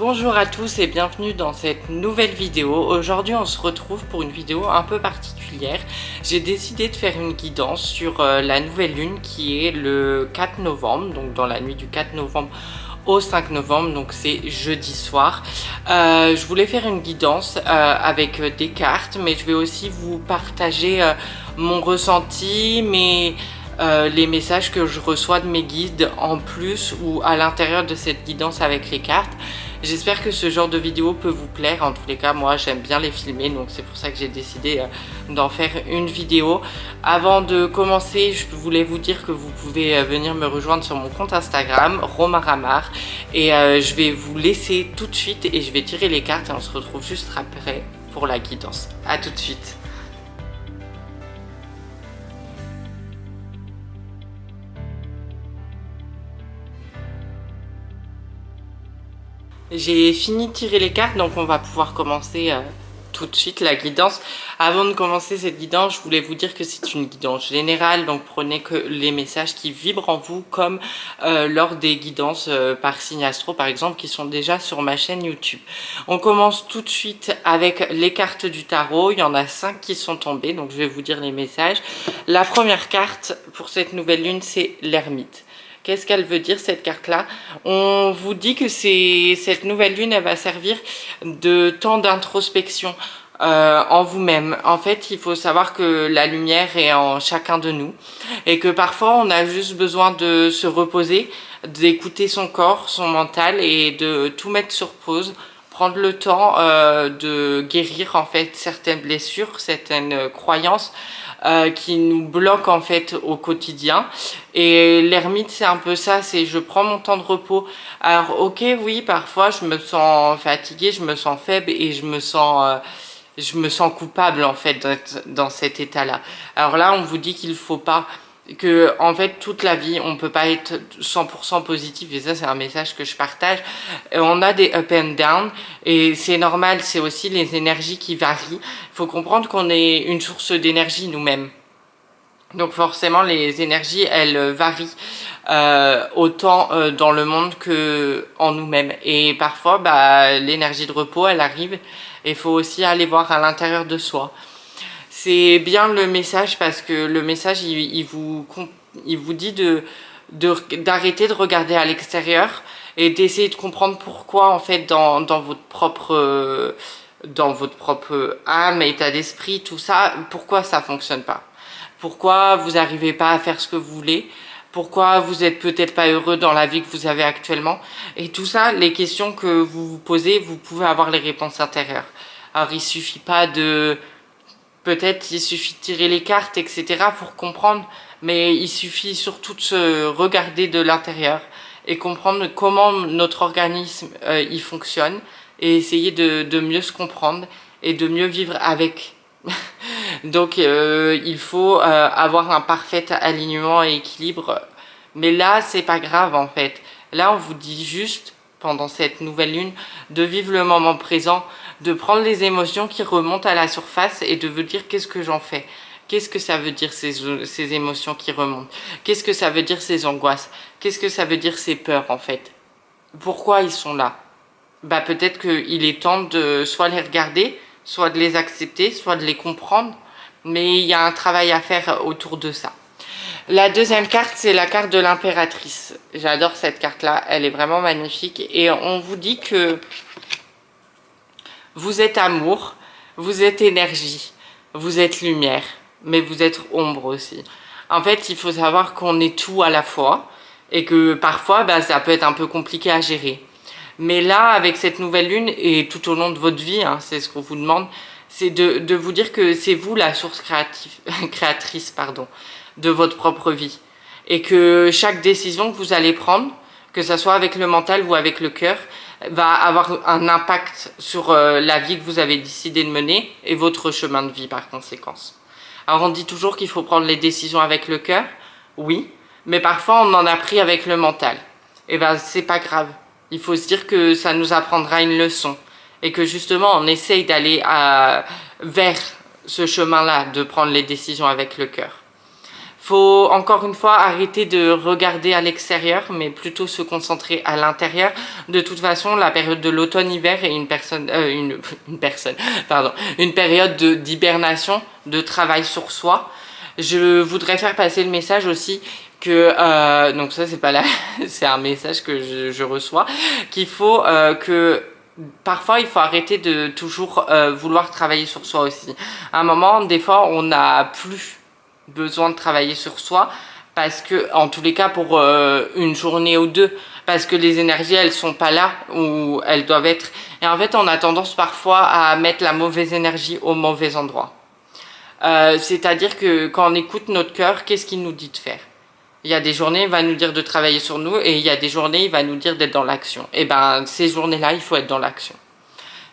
Bonjour à tous et bienvenue dans cette nouvelle vidéo. Aujourd'hui on se retrouve pour une vidéo un peu particulière. J'ai décidé de faire une guidance sur la nouvelle lune qui est le 4 novembre, donc dans la nuit du 4 novembre au 5 novembre, donc c'est jeudi soir. Je voulais faire une guidance avec des cartes, mais je vais aussi vous partager mon ressenti, les messages que je reçois de mes guides en plus ou à l'intérieur de cette guidance avec les cartes. J'espère que ce genre de vidéo peut vous plaire. En tous les cas, moi j'aime bien les filmer, donc c'est pour ça que j'ai décidé d'en faire une vidéo. Avant de commencer, je voulais vous dire que vous pouvez venir me rejoindre sur mon compte Instagram, Romaramar, et je vais vous laisser tout de suite et je vais tirer les cartes et on se retrouve juste après pour la guidance. A tout de suite. J'ai fini de tirer les cartes, donc on va pouvoir commencer tout de suite la guidance. Avant de commencer cette guidance, je voulais vous dire que c'est une guidance générale, donc prenez que les messages qui vibrent en vous, comme lors des guidances par signe astro par exemple, qui sont déjà sur ma chaîne YouTube. On commence tout de suite avec les cartes du tarot. Il y en a 5 qui sont tombées, donc je vais vous dire les messages. La première carte pour cette nouvelle lune, c'est l'ermite. Qu'est-ce qu'elle veut dire cette carte-là? On vous dit que cette nouvelle lune, elle va servir de temps d'introspection en vous-même. En fait, il faut savoir que la lumière est en chacun de nous et que parfois on a juste besoin de se reposer, d'écouter son corps, son mental et de tout mettre sur pause. Prendre le temps de guérir en fait certaines blessures, certaines croyances qui nous bloquent en fait au quotidien. Et l'ermite, c'est un peu ça, c'est je prends mon temps de repos. Alors ok, oui, parfois je me sens fatiguée, je me sens faible et je me sens coupable en fait dans cet état-là. Alors là, on vous dit qu'il faut pas, que en fait toute la vie on peut pas être 100% positif, et ça c'est un message que je partage. On a des up and down et c'est normal, c'est aussi les énergies qui varient. Il faut comprendre qu'on est une source d'énergie nous-mêmes, donc forcément les énergies elles varient autant dans le monde que en nous-mêmes, et parfois l'énergie de repos elle arrive et il faut aussi aller voir à l'intérieur de soi. C'est bien le message parce que le message il vous dit d'arrêter de regarder à l'extérieur et d'essayer de comprendre pourquoi en fait dans votre propre âme, état d'esprit, tout ça, pourquoi ça fonctionne pas, pourquoi vous n'arrivez pas à faire ce que vous voulez, pourquoi vous êtes peut-être pas heureux dans la vie que vous avez actuellement, et tout ça, les questions que vous vous posez, vous pouvez avoir les réponses intérieures. Alors il suffit pas de... Peut-être il suffit de tirer les cartes, etc. pour comprendre, mais il suffit surtout de se regarder de l'intérieur et comprendre comment notre organisme il fonctionne, et essayer de mieux se comprendre et de mieux vivre avec. Donc il faut avoir un parfait alignement et équilibre. Mais là, c'est pas grave en fait. Là, on vous dit juste, pendant cette nouvelle lune, de vivre le moment présent, de prendre les émotions qui remontent à la surface et de vous dire qu'est-ce que j'en fais. Qu'est-ce que ça veut dire ces émotions qui remontent? Qu'est-ce que ça veut dire ces angoisses? Qu'est-ce que ça veut dire ces peurs en fait? Pourquoi ils sont là? Peut-être qu'il est temps de soit les regarder, soit de les accepter, soit de les comprendre. Mais il y a un travail à faire autour de ça. La deuxième carte, c'est la carte de l'impératrice. J'adore cette carte-là, elle est vraiment magnifique. Et on vous dit que vous êtes amour, vous êtes énergie, vous êtes lumière, mais vous êtes ombre aussi. En fait, il faut savoir qu'on est tout à la fois et que parfois, ça peut être un peu compliqué à gérer. Mais là, avec cette nouvelle lune et tout au long de votre vie, c'est ce qu'on vous demande, c'est de vous dire que c'est vous la source créatrice de votre propre vie. Et que chaque décision que vous allez prendre, que ce soit avec le mental ou avec le cœur, va avoir un impact sur la vie que vous avez décidé de mener et votre chemin de vie par conséquence. Alors on dit toujours qu'il faut prendre les décisions avec le cœur, oui, mais parfois on en a pris avec le mental. Et c'est pas grave. Il faut se dire que ça nous apprendra une leçon et que justement on essaye d'aller vers ce chemin-là, de prendre les décisions avec le cœur. Faut encore une fois arrêter de regarder à l'extérieur, mais plutôt se concentrer à l'intérieur. De toute façon, la période de l'automne-hiver est une période d'hibernation, de travail sur soi. Je voudrais faire passer le message aussi que, donc ça c'est pas là, c'est un message que je reçois, qu'il faut que parfois il faut arrêter de toujours vouloir travailler sur soi aussi. À un moment, des fois, on n'a plus besoin de travailler sur soi parce que, en tous les cas pour une journée ou deux, parce que les énergies elles sont pas là où elles doivent être, et en fait on a tendance parfois à mettre la mauvaise énergie au mauvais endroit. C'est-à-dire que quand on écoute notre cœur, qu'est-ce qu'il nous dit de faire? Il y a des journées, il va nous dire de travailler sur nous, et il y a des journées, il va nous dire d'être dans l'action. Et ben, ces journées-là, il faut être dans l'action.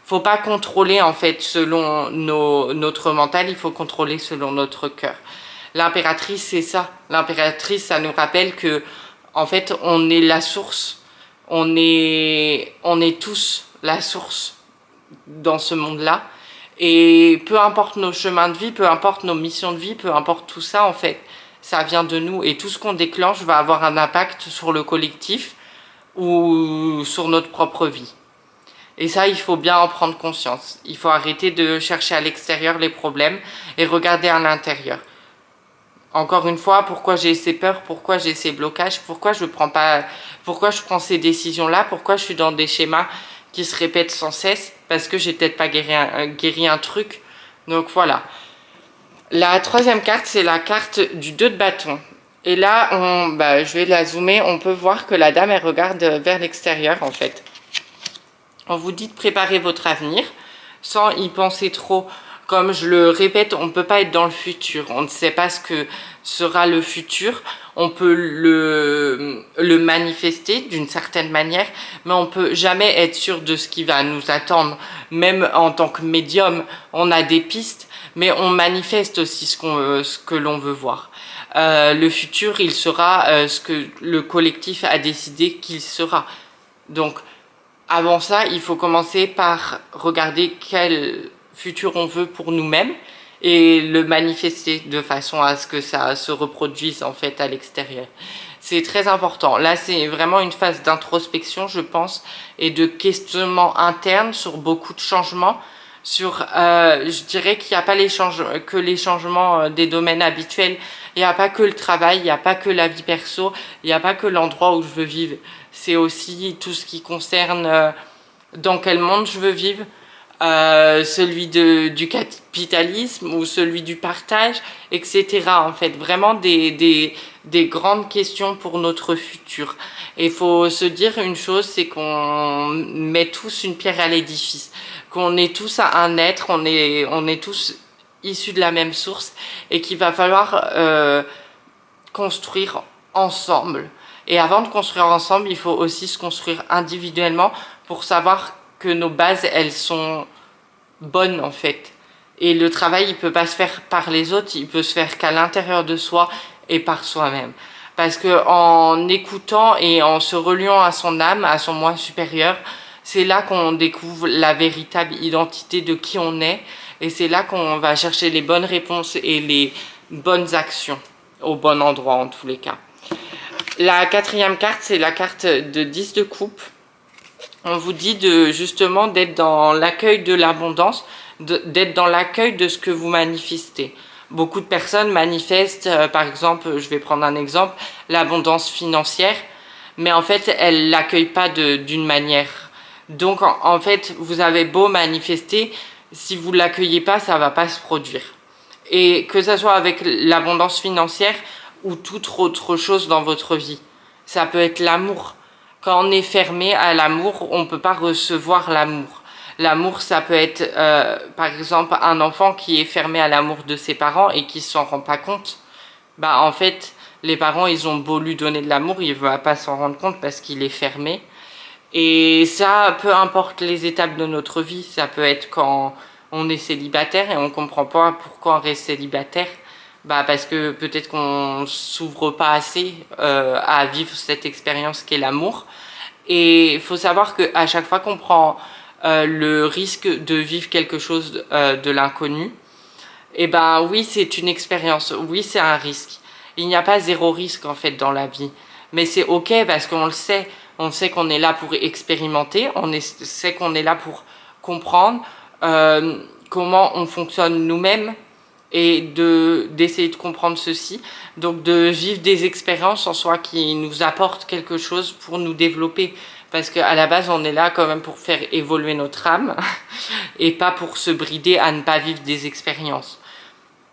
Faut pas contrôler en fait selon notre mental, il faut contrôler selon notre cœur. L'impératrice, c'est ça. L'impératrice, ça nous rappelle que, en fait, on est la source. On est tous la source dans ce monde-là. Et peu importe nos chemins de vie, peu importe nos missions de vie, peu importe tout ça, en fait, ça vient de nous. Et tout ce qu'on déclenche va avoir un impact sur le collectif ou sur notre propre vie. Et ça, il faut bien en prendre conscience. Il faut arrêter de chercher à l'extérieur les problèmes et regarder à l'intérieur. Encore une fois, pourquoi j'ai ces peurs, pourquoi j'ai ces blocages, pourquoi je prends ces décisions-là, pourquoi je suis dans des schémas qui se répètent sans cesse, parce que j'ai peut-être pas guéri un truc. Donc voilà. La troisième carte, c'est la carte du 2 de bâton. Et là, je vais la zoomer, on peut voir que la dame, elle regarde vers l'extérieur en fait. On vous dit de préparer votre avenir sans y penser trop. Comme je le répète, on ne peut pas être dans le futur. On ne sait pas ce que sera le futur. On peut le manifester d'une certaine manière, mais on ne peut jamais être sûr de ce qui va nous attendre. Même en tant que médium, on a des pistes, mais on manifeste aussi ce que l'on veut voir. Le futur, il sera ce que le collectif a décidé qu'il sera. Donc, avant ça, il faut commencer par regarder quel futur on veut pour nous-mêmes et le manifester de façon à ce que ça se reproduise en fait à l'extérieur. C'est très important. Là, c'est vraiment une phase d'introspection, je pense, et de questionnement interne sur beaucoup de changements. Je dirais qu'il n'y a pas que les changements des domaines habituels. Il n'y a pas que le travail, il n'y a pas que la vie perso, il n'y a pas que l'endroit où je veux vivre. C'est aussi tout ce qui concerne dans quel monde je veux vivre, celui du capitalisme ou celui du partage, etc. En fait, vraiment des grandes questions pour notre futur. Et il faut se dire une chose, c'est qu'on met tous une pierre à l'édifice, qu'on est tous à un être, on est tous issus de la même source et qu'il va falloir construire ensemble. Et avant de construire ensemble, il faut aussi se construire individuellement pour savoir que nos bases, elles sont bonnes en fait. Et le travail, il peut pas se faire par les autres, il peut se faire qu'à l'intérieur de soi et par soi-même. Parce que en écoutant et en se reliant à son âme, à son moi supérieur, c'est là qu'on découvre la véritable identité de qui on est. Et c'est là qu'on va chercher les bonnes réponses et les bonnes actions au bon endroit en tous les cas. La quatrième carte, c'est la carte de 10 de coupe. On vous dit justement d'être dans l'accueil de l'abondance, d'être dans l'accueil de ce que vous manifestez. Beaucoup de personnes manifestent, par exemple, je vais prendre un exemple, l'abondance financière, mais en fait, elles ne l'accueillent pas d'une manière. Donc, en fait, vous avez beau manifester, si vous ne l'accueillez pas, ça ne va pas se produire. Et que ce soit avec l'abondance financière ou toute autre chose dans votre vie. Ça peut être l'amour. Quand on est fermé à l'amour, on ne peut pas recevoir l'amour. L'amour, ça peut être, par exemple, un enfant qui est fermé à l'amour de ses parents et qui ne s'en rend pas compte. Bah, en fait, les parents, ils ont beau lui donner de l'amour, il ne va pas s'en rendre compte parce qu'il est fermé. Et ça, peu importe les étapes de notre vie, ça peut être quand on est célibataire et on ne comprend pas pourquoi on reste célibataire. Bah parce que peut-être qu'on s'ouvre pas assez à vivre cette expérience qu'est l'amour. Et il faut savoir qu'à chaque fois qu'on prend le risque de vivre quelque chose de l'inconnu, et ben oui, c'est une expérience, oui, c'est un risque. Il n'y a pas zéro risque en fait dans la vie. Mais c'est ok parce qu'on le sait. On sait qu'on est là pour expérimenter, sait qu'on est là pour comprendre comment on fonctionne nous-mêmes et d'essayer de comprendre ceci. Donc de vivre des expériences en soi qui nous apportent quelque chose pour nous développer. Parce qu'à la base, on est là quand même pour faire évoluer notre âme et pas pour se brider à ne pas vivre des expériences.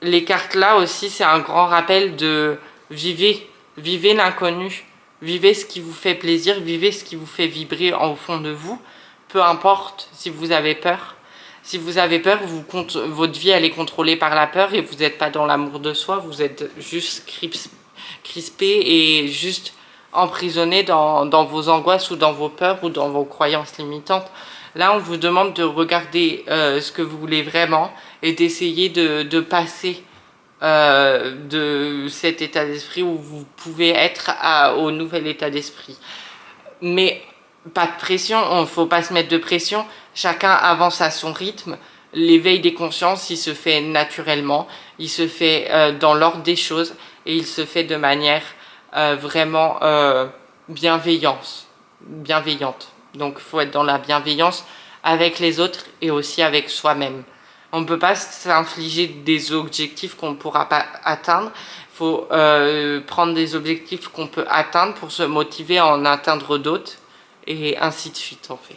Les cartes là aussi, c'est un grand rappel de vivez l'inconnu. Vivez ce qui vous fait plaisir, vivez ce qui vous fait vibrer au fond de vous. Peu importe si vous avez peur. Si vous avez peur, votre vie elle est contrôlée par la peur et vous n'êtes pas dans l'amour de soi, vous êtes juste crispé et juste emprisonné dans vos angoisses ou dans vos peurs ou dans vos croyances limitantes. Là, on vous demande de regarder ce que vous voulez vraiment et d'essayer de passer de cet état d'esprit où vous pouvez être au nouvel état d'esprit. Mais pas de pression, il ne faut pas se mettre de pression, chacun avance à son rythme. L'éveil des consciences, il se fait naturellement, il se fait dans l'ordre des choses et il se fait de manière vraiment bienveillante. Donc il faut être dans la bienveillance avec les autres et aussi avec soi-même. On ne peut pas s'infliger des objectifs qu'on ne pourra pas atteindre. Il faut prendre des objectifs qu'on peut atteindre pour se motiver à en atteindre d'autres. Et ainsi de suite en fait.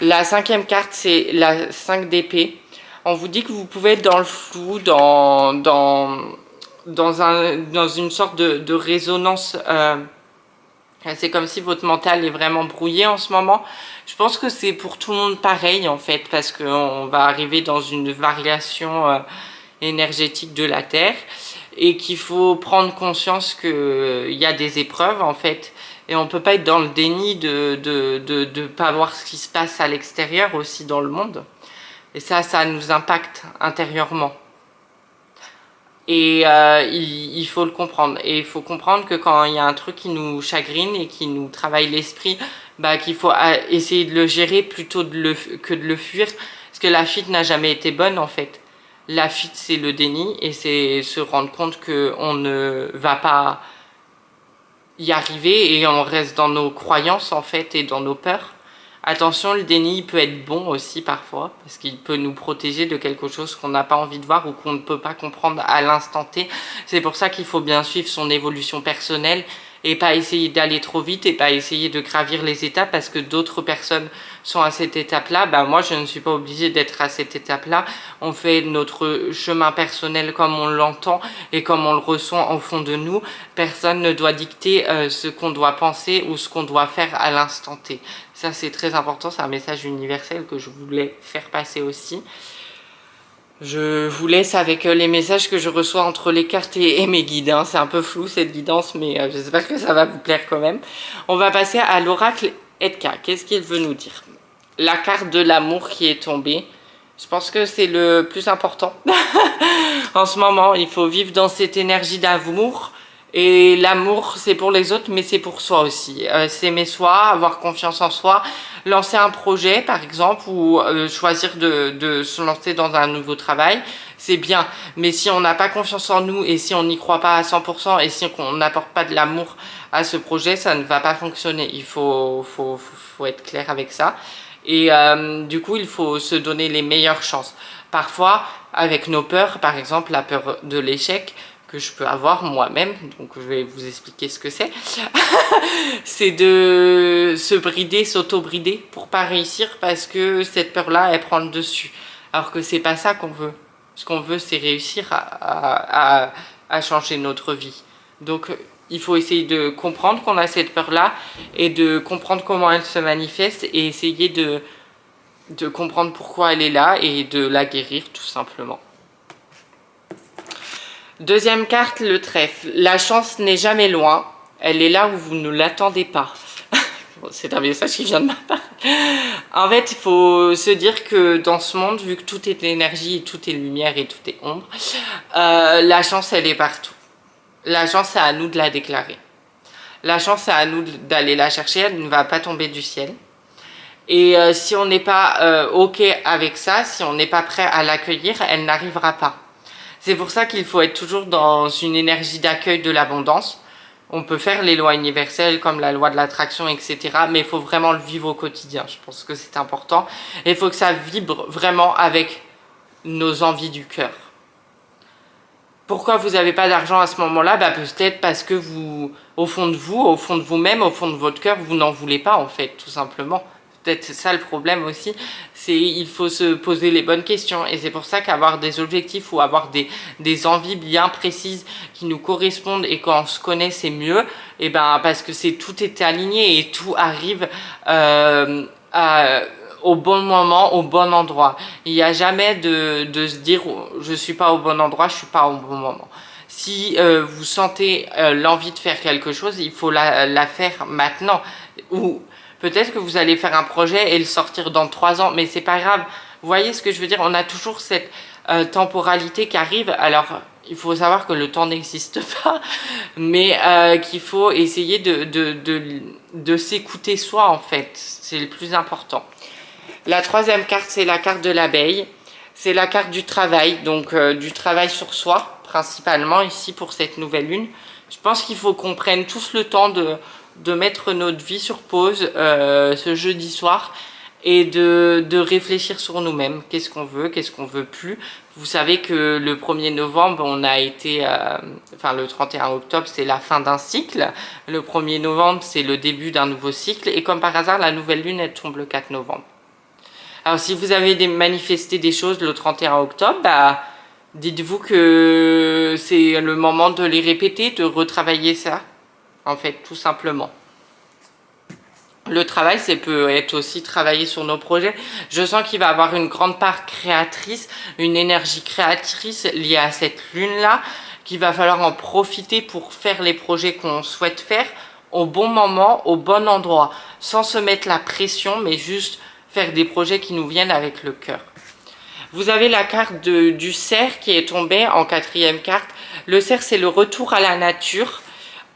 La 5e carte, c'est la 5 d'épée. On vous dit que vous pouvez être dans le flou, dans une sorte de résonance. C'est comme si votre mental est vraiment brouillé en ce moment. Je pense que c'est pour tout le monde pareil en fait, parce qu'on va arriver dans une variation énergétique de la Terre et qu'il faut prendre conscience qu'il y a des épreuves en fait. Et on peut pas être dans le déni de pas voir ce qui se passe à l'extérieur aussi dans le monde. Et ça nous impacte intérieurement. Et il faut le comprendre. Et il faut comprendre que quand il y a un truc qui nous chagrine et qui nous travaille l'esprit, bah, qu'il faut essayer de le gérer plutôt que de le fuir. Parce que la fuite n'a jamais été bonne en fait. La fuite, c'est le déni et c'est se rendre compte qu'on ne va pas y arriver et on reste dans nos croyances en fait et dans nos peurs. Attention, le déni peut être bon aussi parfois parce qu'il peut nous protéger de quelque chose qu'on n'a pas envie de voir ou qu'on ne peut pas comprendre à l'instant T. C'est pour ça qu'il faut bien suivre son évolution personnelle et pas essayer d'aller trop vite et pas essayer de gravir les étapes parce que d'autres personnes sont à cette étape-là. Bah, moi, je ne suis pas obligée d'être à cette étape-là. On fait notre chemin personnel comme on l'entend et comme on le ressent au fond de nous. Personne ne doit dicter ce qu'on doit penser ou ce qu'on doit faire à l'instant T. Ça, c'est très important. C'est un message universel que je voulais faire passer aussi. Je vous laisse avec les messages que je reçois entre les cartes et mes guides. Hein. C'est un peu flou cette guidance, mais j'espère que ça va vous plaire quand même. On va passer à l'oracle Edka. Qu'est-ce qu'il veut nous dire? La carte de l'amour qui est tombée. Je pense que c'est le plus important. En ce moment, il faut vivre dans cette énergie d'amour. Et l'amour, c'est pour les autres, mais c'est pour soi aussi. S'aimer soi, avoir confiance en soi, lancer un projet, par exemple, ou choisir de se lancer dans un nouveau travail, c'est bien. Mais si on n'a pas confiance en nous et si on n'y croit pas à 100% et si on n'apporte pas de l'amour à ce projet, ça ne va pas fonctionner. Il faut être clair avec ça. Et du coup, il faut se donner les meilleures chances. Parfois, avec nos peurs, par exemple, la peur de l'échec, que je peux avoir moi-même, donc je vais vous expliquer ce que c'est. C'est de se brider, s'auto-brider pour pas réussir parce que cette peur-là, elle prend le dessus. Alors que c'est pas ça qu'on veut. Ce qu'on veut, c'est réussir à changer notre vie. Donc, il faut essayer de comprendre qu'on a cette peur-là et de comprendre comment elle se manifeste et essayer de comprendre pourquoi elle est là et de la guérir tout simplement. Deuxième carte, le trèfle. La chance n'est jamais loin. Elle est là où vous ne l'attendez pas. C'est un message qui vient de ma part. En fait, il faut se dire que dans ce monde, vu que tout est énergie, tout est lumière et tout est ombre, la chance, elle est partout. La chance, c'est à nous de la déclarer. La chance, c'est à nous d'aller la chercher. Elle ne va pas tomber du ciel. Et si on n'est pas OK avec ça, si on n'est pas prêt à l'accueillir, elle n'arrivera pas. C'est pour ça qu'il faut être toujours dans une énergie d'accueil de l'abondance. On peut faire les lois universelles comme la loi de l'attraction, etc. Mais il faut vraiment le vivre au quotidien. Je pense que c'est important. Et il faut que ça vibre vraiment avec nos envies du cœur. Pourquoi vous n'avez pas d'argent à ce moment-là? Peut-être parce que vous, au fond de vous, au fond de vous-même, au fond de votre cœur, vous n'en voulez pas en fait, tout simplement. Peut-être c'est ça le problème aussi, c'est il faut se poser les bonnes questions. Et c'est pour ça qu'avoir des objectifs ou avoir des envies bien précises qui nous correspondent et quand on se connaît, c'est mieux. Et parce que tout est aligné et tout arrive au bon moment, au bon endroit. Il n'y a jamais de se dire je suis pas au bon endroit, je suis pas au bon moment. Si vous sentez l'envie de faire quelque chose, il faut la faire maintenant. Ou peut-être que vous allez faire un projet et le sortir dans 3 ans, mais c'est pas grave. Vous voyez ce que je veux dire? On a toujours cette temporalité qui arrive. Alors, il faut savoir que le temps n'existe pas, mais qu'il faut essayer de s'écouter soi, en fait. C'est le plus important. La troisième carte, c'est la carte de l'abeille. C'est la carte du travail, donc du travail sur soi, principalement ici pour cette nouvelle lune. Je pense qu'il faut qu'on prenne tous le temps de mettre notre vie sur pause ce jeudi soir et de réfléchir sur nous-mêmes. Qu'est-ce qu'on veut plus. Vous savez que le 1er novembre, on a été... le 31 octobre, c'est la fin d'un cycle. Le 1er novembre, c'est le début d'un nouveau cycle. Et comme par hasard, la nouvelle lune, elle tombe le 4 novembre. Alors, si vous avez manifesté des choses le 31 octobre, dites-vous que c'est le moment de les répéter, de retravailler ça, en fait, tout simplement. Le travail, ça peut être aussi travailler sur nos projets. Je sens qu'il va y avoir une grande part créatrice, une énergie créatrice liée à cette lune-là, qu'il va falloir en profiter pour faire les projets qu'on souhaite faire au bon moment, au bon endroit, sans se mettre la pression, mais juste faire des projets qui nous viennent avec le cœur. Vous avez la carte du cerf qui est tombée en 4e carte. Le cerf, c'est le retour à la nature.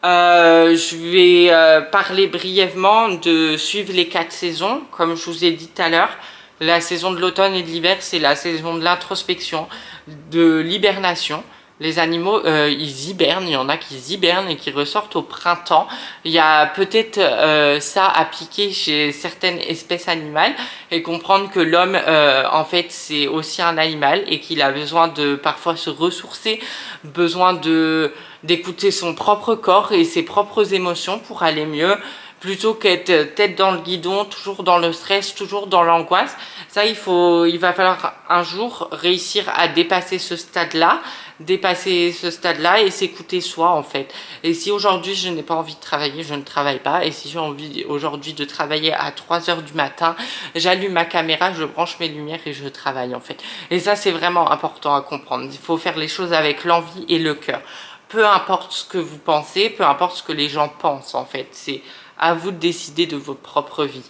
Je vais parler brièvement de suivre les 4 saisons. Comme je vous ai dit tout à l'heure, la saison de l'automne et de l'hiver, c'est la saison de l'introspection, de l'hibernation. Les animaux, ils hibernent, il y en a qui hibernent et qui ressortent au printemps. Il y a peut-être ça appliqué chez certaines espèces animales et comprendre que l'homme, en fait, c'est aussi un animal et qu'il a besoin de parfois se ressourcer, besoin d'écouter son propre corps et ses propres émotions pour aller mieux, plutôt qu'être tête dans le guidon, toujours dans le stress, toujours dans l'angoisse. Ça, il va falloir un jour réussir à dépasser ce stade-là et s'écouter soi, en fait. Et si aujourd'hui je n'ai pas envie de travailler, je ne travaille pas. Et si j'ai envie aujourd'hui de travailler à 3 h du matin, j'allume ma caméra, je branche mes lumières et je travaille, en fait. Et ça, c'est vraiment important à comprendre. Il faut faire les choses avec l'envie et le cœur. Peu importe ce que vous pensez, peu importe ce que les gens pensent, en fait. C'est à vous de décider de votre propre vie.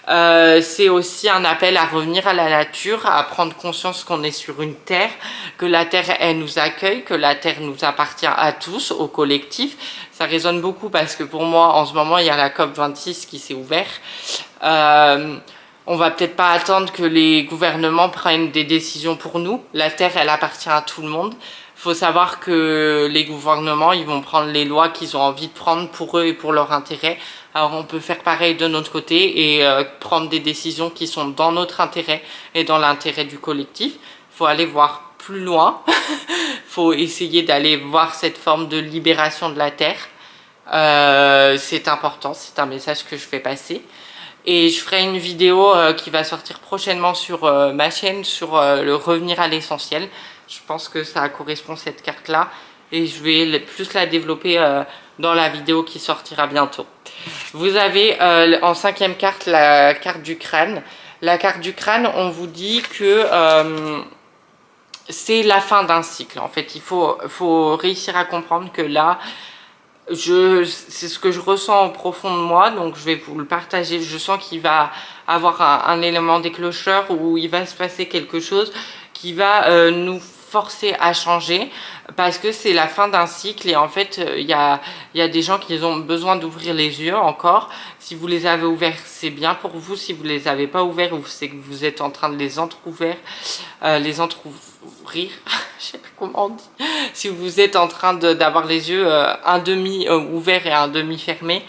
C'est aussi un appel à revenir à la nature, à prendre conscience qu'on est sur une terre, que la terre, elle nous accueille, que la terre nous appartient à tous, au collectif. Ça résonne beaucoup parce que pour moi, en ce moment, il y a la COP26 qui s'est ouverte. On va peut-être pas attendre que les gouvernements prennent des décisions pour nous. La terre, elle appartient à tout le monde. Il faut savoir que les gouvernements, ils vont prendre les lois qu'ils ont envie de prendre pour eux et pour leur intérêt. Alors on peut faire pareil de notre côté et prendre des décisions qui sont dans notre intérêt et dans l'intérêt du collectif. Il faut aller voir plus loin. Il faut essayer d'aller voir cette forme de libération de la terre. C'est important, c'est un message que je fais passer. Et je ferai une vidéo qui va sortir prochainement sur ma chaîne sur le revenir à l'essentiel. Je pense que ça correspond à cette carte-là. Et je vais plus la développer dans la vidéo qui sortira bientôt. Vous avez en 5e carte la carte du crâne. La carte du crâne, on vous dit que c'est la fin d'un cycle. En fait, il faut réussir à comprendre que là, c'est ce que je ressens au profond de moi, donc je vais vous le partager. Je sens qu'il va avoir un élément déclencheur où il va se passer quelque chose qui va nous forcer à changer parce que c'est la fin d'un cycle et en fait il y a des gens qui ont besoin d'ouvrir les yeux encore. Si vous les avez ouverts, c'est bien pour vous. Si vous les avez pas ouverts, c'est que vous êtes en train de les entrouvrir, je sais pas comment on dit. Si vous êtes en train d'avoir les yeux un demi ouverts et un demi fermés,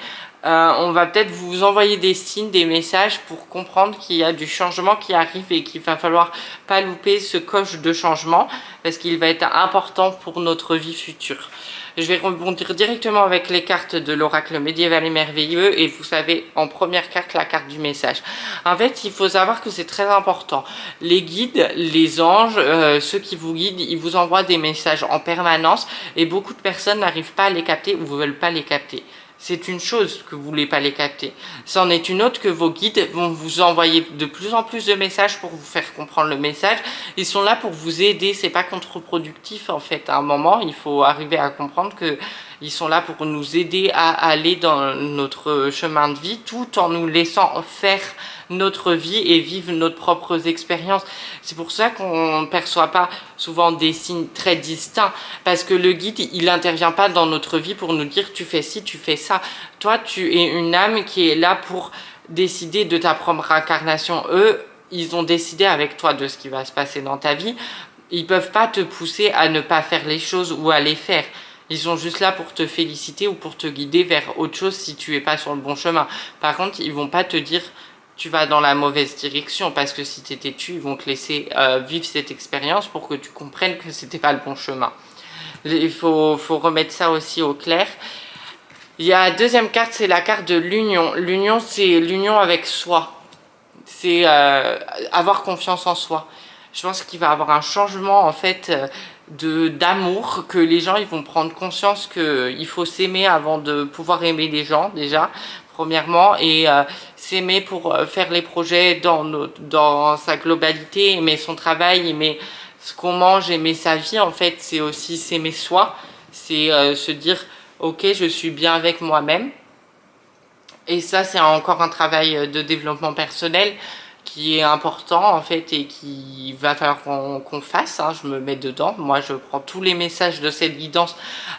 on va peut-être vous envoyer des signes, des messages pour comprendre qu'il y a du changement qui arrive et qu'il va falloir pas louper ce coche de changement parce qu'il va être important pour notre vie future. Je vais rebondir directement avec les cartes de l'oracle médiéval et merveilleux et vous savez, en première carte, la carte du message. En fait, il faut savoir que c'est très important. Les guides, les anges, ceux qui vous guident, ils vous envoient des messages en permanence et beaucoup de personnes n'arrivent pas à les capter ou ne veulent pas les capter. C'est une chose que vous ne voulez pas les capter. C'en est une autre que vos guides vont vous envoyer de plus en plus de messages pour vous faire comprendre le message. Ils sont là pour vous aider, c'est pas contre-productif en fait. À un moment, il faut arriver à comprendre que ils sont là pour nous aider à aller dans notre chemin de vie tout en nous laissant faire notre vie et vivre nos propres expériences. C'est pour ça qu'on ne perçoit pas souvent des signes très distincts parce que le guide, il n'intervient pas dans notre vie pour nous dire tu fais ci, tu fais ça. Toi, tu es une âme qui est là pour décider de ta propre incarnation. Eux, ils ont décidé avec toi de ce qui va se passer dans ta vie. Ils peuvent pas te pousser à ne pas faire les choses ou à les faire. Ils sont juste là pour te féliciter ou pour te guider vers autre chose si tu es pas sur le bon chemin. Par contre, ils vont pas te dire tu vas dans la mauvaise direction parce que si tu es têtu, ils vont te laisser vivre cette expérience pour que tu comprennes que c'était pas le bon chemin. Il faut remettre ça aussi au clair. Il y a la deuxième carte, c'est la carte de l'union. L'union, c'est l'union avec soi. C'est avoir confiance en soi. Je pense qu'il va y avoir un changement en fait d'amour, que les gens ils vont prendre conscience qu'il faut s'aimer avant de pouvoir aimer les gens déjà, premièrement, et s'aimer pour faire les projets dans sa globalité, aimer son travail, aimer ce qu'on mange, aimer sa vie. En fait, c'est aussi s'aimer soi, c'est se dire ok, je suis bien avec moi-même. Et ça, c'est encore un travail de développement personnel qui est important en fait et qui va falloir qu'on fasse, hein. Je me mets dedans, moi je prends tous les messages de cette guidance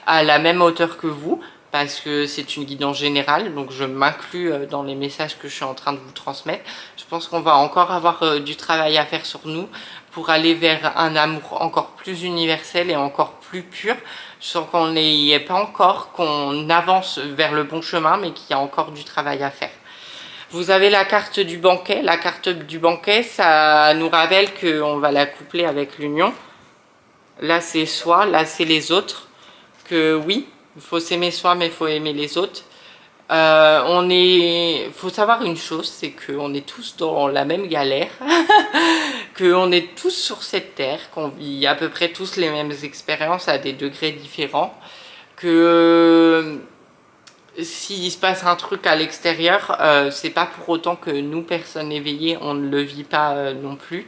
à la même hauteur que vous parce que c'est une guidance générale, donc je m'inclus dans les messages que je suis en train de vous transmettre. Je pense qu'on va encore avoir du travail à faire sur nous pour aller vers un amour encore plus universel et encore plus pur. Je sens qu'on n'y est pas encore, qu'on avance vers le bon chemin mais qu'il y a encore du travail à faire. Vous avez la carte du banquet. La carte du banquet, ça nous rappelle qu'on va la coupler avec l'union. Là, c'est soi, là, c'est les autres. Que oui, il faut s'aimer soi, mais il faut aimer les autres. Faut savoir une chose, c'est qu'on est tous dans la même galère, qu'on est tous sur cette terre, qu'on vit à peu près tous les mêmes expériences à des degrés différents, que s'il se passe un truc à l'extérieur, c'est pas pour autant que nous, personnes éveillées, on ne le vit pas non plus.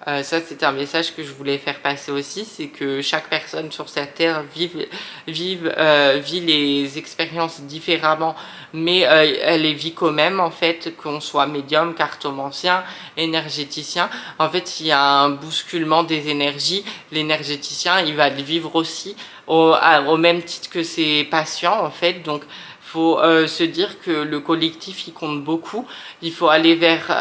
Ça, c'est un message que je voulais faire passer aussi, c'est que chaque personne sur cette terre vit les expériences différemment, mais elle les vit quand même, en fait, qu'on soit médium, cartomancien, énergéticien. En fait, il y a un bousculement des énergies. L'énergéticien, il va le vivre aussi au même titre que ses patients, en fait. Donc, faut se dire que le collectif il compte beaucoup. Il faut aller vers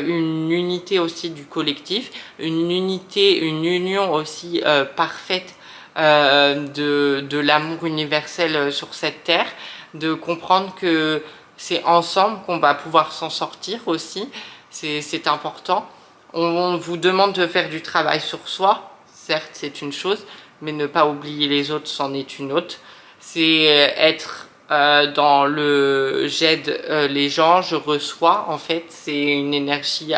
une unité aussi du collectif, une unité, une union aussi parfaite de l'amour universel sur cette terre, de comprendre que c'est ensemble qu'on va pouvoir s'en sortir aussi, c'est important. On vous demande de faire du travail sur soi, certes c'est une chose, mais ne pas oublier les autres, c'en est une autre. C'est être dans le j'aide les gens, je reçois, en fait c'est une énergie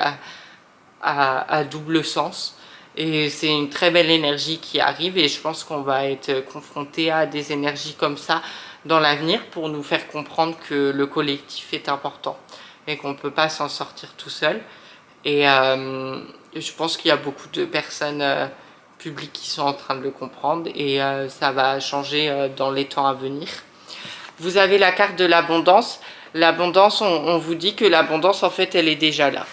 à double sens et c'est une très belle énergie qui arrive et je pense qu'on va être confronté à des énergies comme ça dans l'avenir pour nous faire comprendre que le collectif est important et qu'on ne peut pas s'en sortir tout seul. Et je pense qu'il y a beaucoup de personnes publiques qui sont en train de le comprendre et ça va changer dans les temps à venir. Vous avez la carte de l'abondance. L'abondance, on vous dit que l'abondance, en fait, elle est déjà là.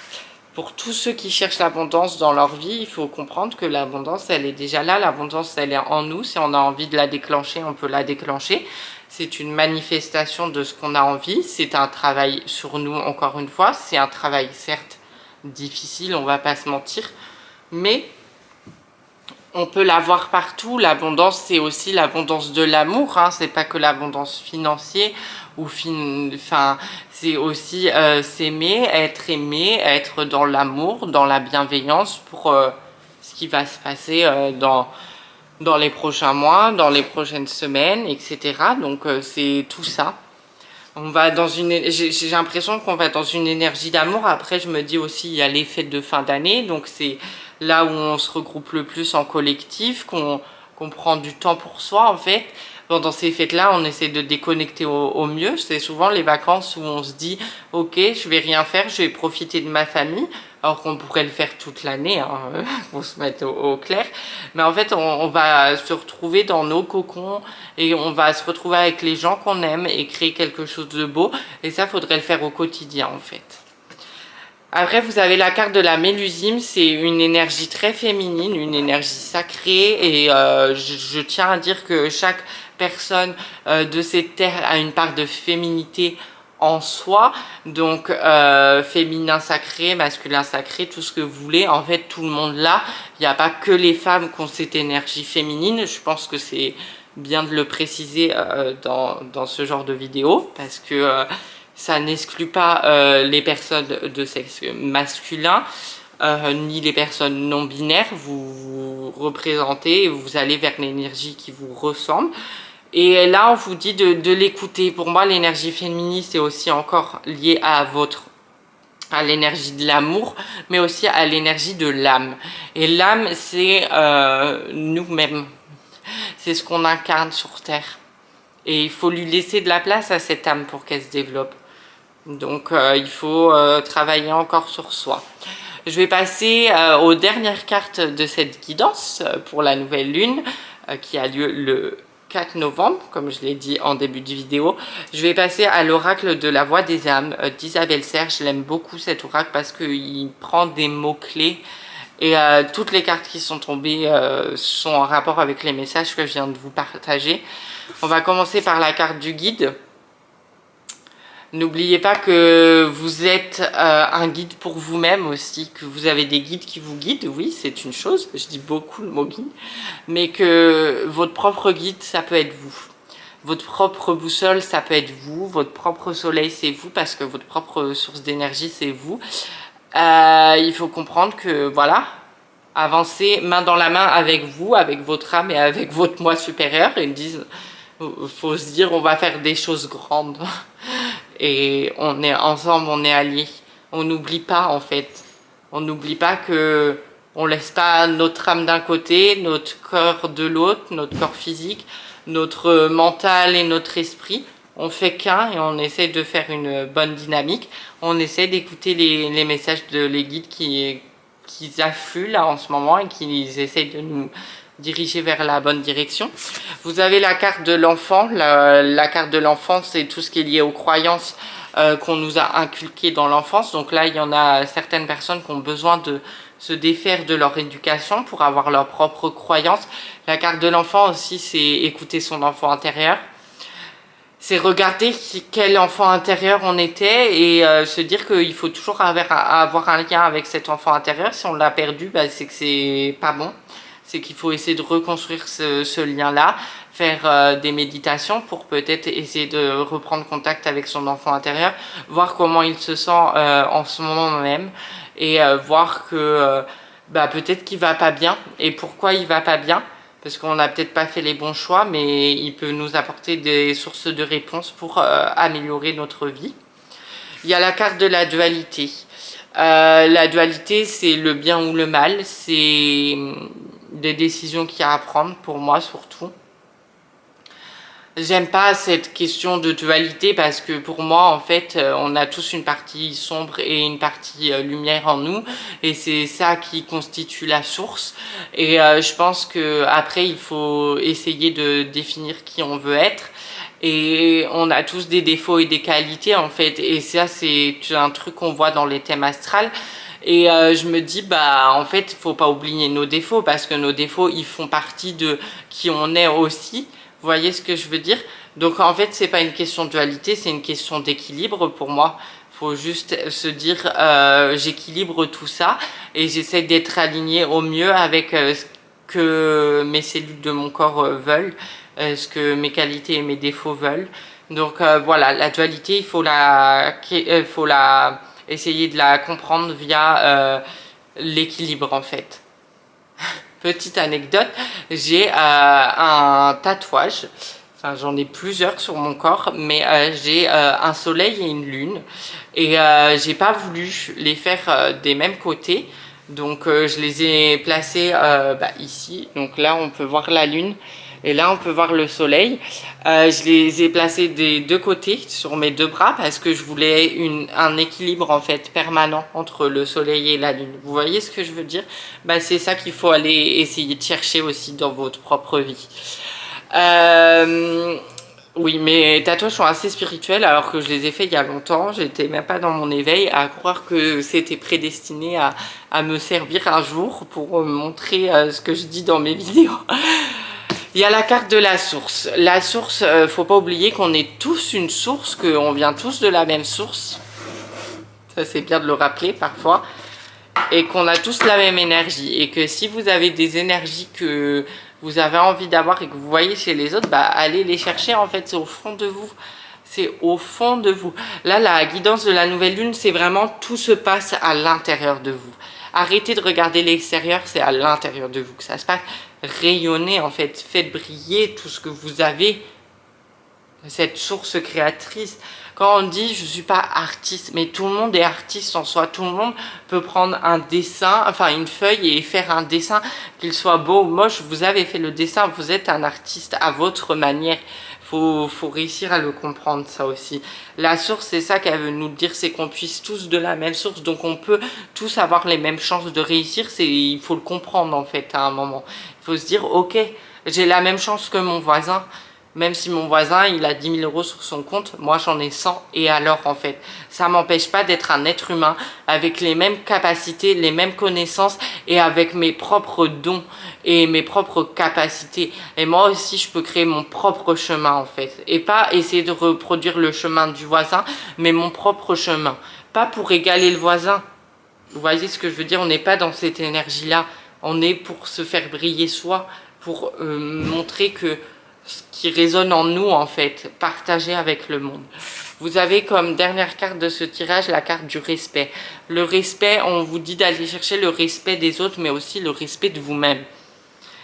Pour tous ceux qui cherchent l'abondance dans leur vie, il faut comprendre que l'abondance, elle est déjà là. L'abondance, elle est en nous. Si on a envie de la déclencher, on peut la déclencher. C'est une manifestation de ce qu'on a envie. C'est un travail sur nous, encore une fois. C'est un travail, certes, difficile, on va pas se mentir. Mais on peut l'avoir partout. L'abondance, c'est aussi l'abondance de l'amour, hein. C'est pas que l'abondance financière ou enfin, c'est aussi s'aimer, être dans l'amour, dans la bienveillance pour ce qui va se passer dans les prochains mois, dans les prochaines semaines, etc. Donc c'est tout ça. On va dans une, j'ai l'impression qu'on va dans une énergie d'amour. Après, je me dis aussi, il y a les fêtes de fin d'année, donc c'est là où on se regroupe le plus en collectif, qu'on prend du temps pour soi en fait. Pendant ces fêtes-là, on essaie de déconnecter au mieux. C'est souvent les vacances où on se dit « Ok, je vais rien faire, je vais profiter de ma famille ». Alors qu'on pourrait le faire toute l'année, hein, pour se mettre au clair. Mais en fait, on va se retrouver dans nos cocons et on va se retrouver avec les gens qu'on aime et créer quelque chose de beau. Et ça, faudrait le faire au quotidien en fait. Après, vous avez la carte de la Mélusine, c'est une énergie très féminine, une énergie sacrée, et je tiens à dire que chaque personne de cette terre a une part de féminité en soi, donc féminin sacré, masculin sacré, tout ce que vous voulez, en fait tout le monde là, il n'y a pas que les femmes qui ont cette énergie féminine, je pense que c'est bien de le préciser dans ce genre de vidéo, parce que ça n'exclut pas les personnes de sexe masculin, ni les personnes non binaires. Vous représentez, vous allez vers l'énergie qui vous ressemble. Et là, on vous dit de l'écouter. Pour moi, l'énergie féministe est aussi encore liée à l'énergie de l'amour, mais aussi à l'énergie de l'âme. Et l'âme, c'est nous-mêmes. C'est ce qu'on incarne sur Terre. Et il faut lui laisser de la place à cette âme pour qu'elle se développe. Donc il faut travailler encore sur soi. Je vais passer aux dernières cartes de cette guidance pour la nouvelle lune qui a lieu le 4 novembre, comme je l'ai dit en début de vidéo. Je vais passer à l'oracle de la voix des âmes d'Isabelle Serre. Je l'aime beaucoup cet oracle parce qu'il prend des mots-clés et toutes les cartes qui sont tombées sont en rapport avec les messages que je viens de vous partager. On va commencer par la carte du guide. N'oubliez pas que vous êtes un guide pour vous-même aussi, que vous avez des guides qui vous guident, oui, c'est une chose, je dis beaucoup le mot guide, mais que votre propre guide, ça peut être vous. Votre propre boussole, ça peut être vous, votre propre soleil, c'est vous, parce que votre propre source d'énergie, c'est vous. Il faut comprendre que, voilà, avancez main dans la main avec vous, avec votre âme et avec votre moi supérieur, et ils disent, faut se dire, on va faire des choses grandes. Et on est ensemble, on est alliés. On n'oublie pas en fait. On n'oublie pas que on laisse pas notre âme d'un côté, notre corps de l'autre, notre corps physique, notre mental et notre esprit. On fait qu'un et on essaie de faire une bonne dynamique. On essaie d'écouter les messages de les guides qui affluent là en ce moment et qui essayent de nous diriger vers la bonne direction. Vous avez la carte de l'enfant. La carte de l'enfant, c'est tout ce qui est lié aux croyances qu'on nous a inculquées dans l'enfance. Donc là, il y en a certaines personnes qui ont besoin de se défaire de leur éducation pour avoir leurs propres croyances. La carte de l'enfant aussi, c'est écouter son enfant intérieur. C'est regarder quel enfant intérieur on était et se dire qu'il faut toujours avoir un lien avec cet enfant intérieur. Si on l'a perdu, bah, c'est que c'est pas bon. C'est qu'il faut essayer de reconstruire ce lien-là, faire des méditations pour peut-être essayer de reprendre contact avec son enfant intérieur, voir comment il se sent en ce moment même et voir que bah, peut-être qu'il va pas bien et pourquoi il va pas bien. Parce qu'on n'a peut-être pas fait les bons choix, mais il peut nous apporter des sources de réponses pour améliorer notre vie. Il y a la carte de la dualité. La dualité, c'est le bien ou le mal, c'est des décisions qu'il y a à prendre, pour moi surtout. J'aime pas cette question de dualité parce que pour moi, en fait, on a tous une partie sombre et une partie lumière en nous et c'est ça qui constitue la source. Et je pense que après, il faut essayer de définir qui on veut être. Et on a tous des défauts et des qualités en fait. Et ça, c'est un truc qu'on voit dans les thèmes astrales. Et je me dis, bah en fait, faut pas oublier nos défauts, parce que nos défauts, ils font partie de qui on est aussi. Vous voyez ce que je veux dire? Donc en fait, c'est pas une question de dualité, c'est une question d'équilibre pour moi. Faut juste se dire, j'équilibre tout ça et j'essaie d'être aligné au mieux avec ce que mes cellules de mon corps veulent, ce que mes qualités et mes défauts veulent. Donc voilà, la dualité, il faut essayer de la comprendre via l'équilibre en fait. Petite anecdote, j'ai un tatouage, enfin j'en ai plusieurs sur mon corps, mais j'ai un soleil et une lune, et j'ai pas voulu les faire des mêmes côtés, donc je les ai placés ici, donc là on peut voir la lune, et là on peut voir le soleil. Je les ai placés des deux côtés sur mes deux bras parce que je voulais un équilibre en fait permanent entre le soleil et la lune. Vous voyez ce que je veux dire? Bah, c'est ça qu'il faut aller essayer de chercher aussi dans votre propre vie. Oui, mes tatouages sont assez spirituels alors que je les ai faits il y a longtemps. J'étais même pas dans mon éveil, à croire que c'était prédestiné à me servir un jour pour montrer ce que je dis dans mes vidéos. Il y a la carte de la source. La source, faut pas oublier qu'on est tous une source, qu'on vient tous de la même source. Ça, c'est bien de le rappeler parfois. Et qu'on a tous la même énergie. Et que si vous avez des énergies que vous avez envie d'avoir et que vous voyez chez les autres, bah allez les chercher en fait, c'est au fond de vous. C'est au fond de vous. Là, la guidance de la nouvelle lune, c'est vraiment tout se passe à l'intérieur de vous. Arrêtez de regarder l'extérieur, c'est à l'intérieur de vous que ça se passe. Rayonnez en fait, faites briller tout ce que vous avez, cette source créatrice. Quand on dit je suis pas artiste, mais tout le monde est artiste en soi, tout le monde peut prendre un dessin, enfin une feuille et faire un dessin, qu'il soit beau ou moche, vous avez fait le dessin, vous êtes un artiste à votre manière. Faut réussir à le comprendre, ça aussi. La source, c'est ça qu'elle veut nous dire, c'est qu'on puisse tous de la même source, donc on peut tous avoir les mêmes chances de réussir. Il faut le comprendre en fait à un moment. Il faut se dire, ok, j'ai la même chance que mon voisin. Même si mon voisin, il a 10 000 € sur son compte, moi j'en ai 100. Et alors, en fait, ça m'empêche pas d'être un être humain avec les mêmes capacités, les mêmes connaissances et avec mes propres dons et mes propres capacités. Et moi aussi, je peux créer mon propre chemin, en fait. Et pas essayer de reproduire le chemin du voisin, mais mon propre chemin. Pas pour égaler le voisin. Vous voyez ce que je veux dire? On n'est pas dans cette énergie-là. On est pour se faire briller soi, pour montrer que ce qui résonne en nous, en fait, partager avec le monde. Vous avez comme dernière carte de ce tirage la carte du respect. Le respect, on vous dit d'aller chercher le respect des autres, mais aussi le respect de vous-même.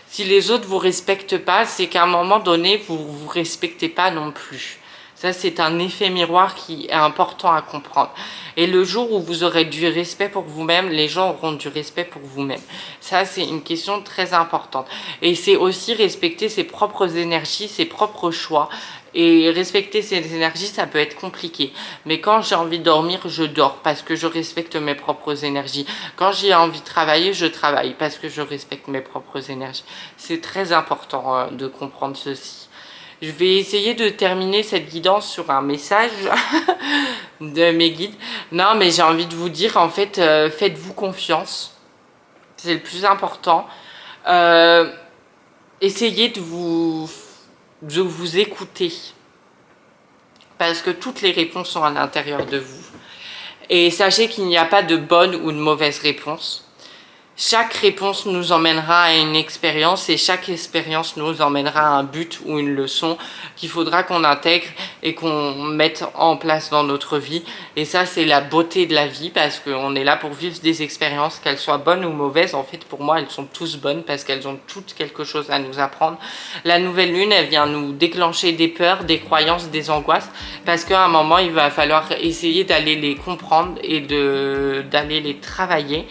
Si les autres ne vous respectent pas, c'est qu'à un moment donné, vous ne vous respectez pas non plus. Ça, c'est un effet miroir qui est important à comprendre. Et le jour où vous aurez du respect pour vous-même, les gens auront du respect pour vous-même. Ça, c'est une question très importante. Et c'est aussi respecter ses propres énergies, ses propres choix. Et respecter ces énergies, ça peut être compliqué. Mais quand j'ai envie de dormir, je dors parce que je respecte mes propres énergies. Quand j'ai envie de travailler, je travaille parce que je respecte mes propres énergies. C'est très important de comprendre ceci. Je vais essayer de terminer cette guidance sur un message de mes guides. Non, mais j'ai envie de vous dire, en fait, faites-vous confiance. C'est le plus important. Essayez de vous écouter. Parce que toutes les réponses sont à l'intérieur de vous. Et sachez qu'il n'y a pas de bonne ou de mauvaise réponse. Chaque réponse nous emmènera à une expérience et chaque expérience nous emmènera à un but ou une leçon qu'il faudra qu'on intègre et qu'on mette en place dans notre vie. Et ça, c'est la beauté de la vie parce qu'on est là pour vivre des expériences, qu'elles soient bonnes ou mauvaises. En fait, pour moi, elles sont tous bonnes parce qu'elles ont toutes quelque chose à nous apprendre. La nouvelle lune, elle vient nous déclencher des peurs, des croyances, des angoisses parce qu'à un moment, il va falloir essayer d'aller les comprendre et d'aller les travailler.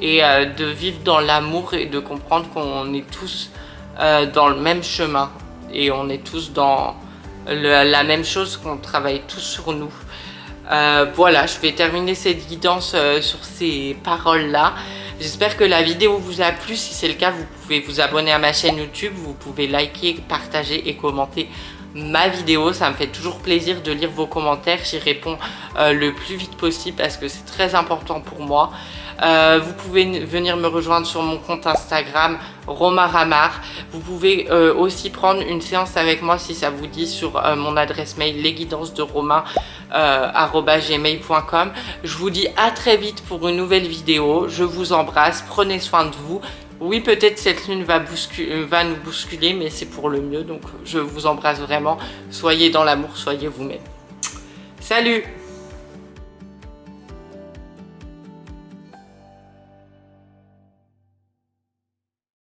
Et de vivre dans l'amour et de comprendre qu'on est tous dans le même chemin et on est tous dans la même chose, qu'on travaille tous sur nous. Voilà, je vais terminer cette guidance sur ces paroles-là. J'espère que la vidéo vous a plu. Si c'est le cas, vous pouvez vous abonner à ma chaîne YouTube, vous pouvez liker, partager et commenter ma vidéo. Ça me fait toujours plaisir de lire vos commentaires. J'y réponds le plus vite possible parce que c'est très important pour moi. Vous pouvez venir me rejoindre sur mon compte Instagram Roma Ramar. Vous pouvez aussi prendre une séance avec moi si ça vous dit sur mon adresse mail lesguidancesderomain@gmail.com. Je vous dis à très vite pour une nouvelle vidéo. Je vous embrasse, prenez soin de vous. Oui, peut-être cette lune va nous bousculer, mais c'est pour le mieux. Donc je vous embrasse vraiment. Soyez dans l'amour, soyez vous-même. Salut!